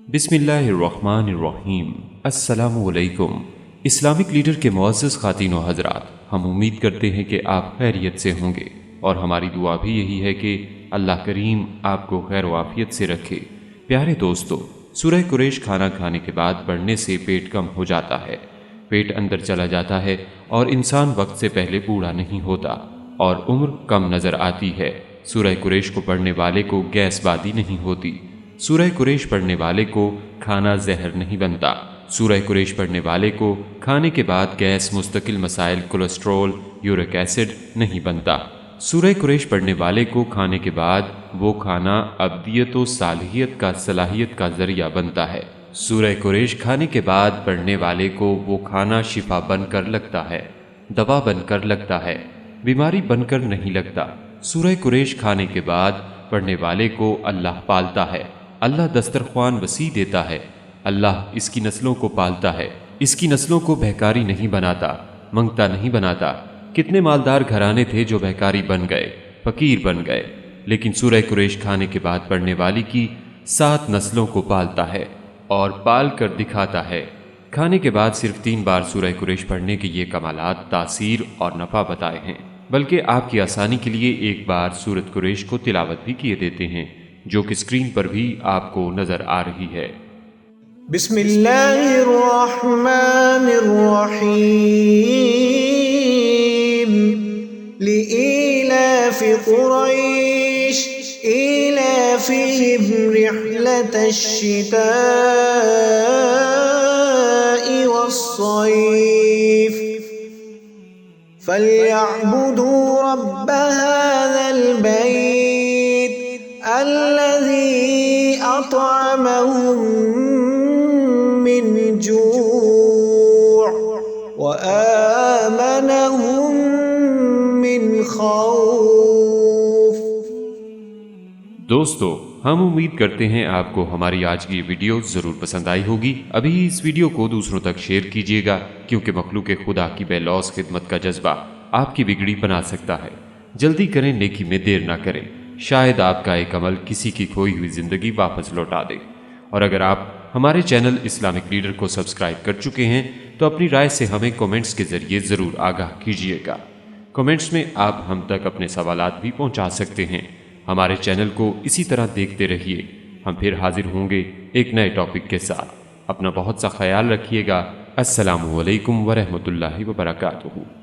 बिस्मिल्लाहिर्रहमानिर्रहीम। अस्सलामु अलैकुम। इस्लामिक लीडर के मुअज़्ज़ज़ ख़ातीन व हज़रात, हम उम्मीद करते हैं कि आप खैरियत से होंगे और हमारी दुआ भी यही है कि अल्लाह करीम आपको खैर व आफ़ियत से रखे। प्यारे दोस्तों, सूरह कुरैश खाना खाने के बाद बढ़ने से पेट कम हो जाता है, पेट अंदर चला जाता है और इंसान वक्त से पहले बूढ़ा नहीं होता और उम्र कम नज़र आती है। सूरह कुरैश को पढ़ने वाले को गैसबादी नहीं होती। सूरह कुरैश पढ़ने वाले को खाना जहर नहीं बनता। सूरह कुरैश पढ़ने वाले को खाने के बाद गैस, मुस्तकिल मसाइल, कोलेस्ट्रॉल, यूरिक एसिड नहीं बनता। सूरह कुरैश पढ़ने वाले को खाने के बाद वो खाना अब्दियत व सालिहियत का सलाहियत का जरिया बनता है। सूरह कुरैश खाने के बाद पढ़ने वाले को वो खाना शिफा बनकर लगता है, दवा बनकर लगता है, बीमारी बनकर नहीं लगता। सूरह कुरैश खाने के बाद पढ़ने वाले को अल्लाह पालता है, अल्लाह दस्तरख्वान वसी देता है, अल्लाह इसकी नस्लों को पालता है, इसकी नस्लों को बहकारी नहीं बनाता, मंगता नहीं बनाता। कितने मालदार घराने थे जो बहकारी बन गए, फकीर बन गए, लेकिन सूरह कुरैश खाने के बाद पढ़ने वाली की 7 नस्लों को पालता है और पाल कर दिखाता है। खाने के बाद सिर्फ 3 बार सूरह कुरैश पढ़ने के ये कमालात, तासीर और नफ़ा बताए हैं, बल्कि आपकी आसानी के लिए एक बार सूरत कुरैश को तिलावत भी किए देते हैं, जो कि स्क्रीन पर भी आपको नजर आ रही है। बिस्मिल्लाहिर्रहमानिर्रहीम। लिईलाफि कुरैश ईलाफिहिम रिह्लतश शिताइ वस्सैफ फलयअबुदू रब्ब हाज़ल बैत الذي أطعمهم من جوع وآمنهم من خوف۔ दोस्तों, हम उम्मीद करते हैं आपको हमारी आज की वीडियो ज़रूर पसंद आई होगी। अभी इस वीडियो को दूसरों तक शेयर कीजिएगा, क्योंकि मखलूक खुदा की बेलौस खिदमत का जज्बा आपकी बिगड़ी बना सकता है। जल्दी करें, नेकी में देर ना करें, शायद आपका एक अमल किसी की खोई हुई ज़िंदगी वापस लौटा दे। और अगर आप हमारे चैनल इस्लामिक लीडर को सब्सक्राइब कर चुके हैं तो अपनी राय से हमें कमेंट्स के ज़रिए ज़रूर आगाह कीजिएगा। कमेंट्स में आप हम तक अपने सवालात भी पहुंचा सकते हैं। हमारे चैनल को इसी तरह देखते रहिए। हम फिर हाजिर होंगे एक नए टॉपिक के साथ। अपना बहुत सा ख्याल रखिएगा। अस्सलामु अलैकुम वरहमतुल्लाहि वबरकातुहू।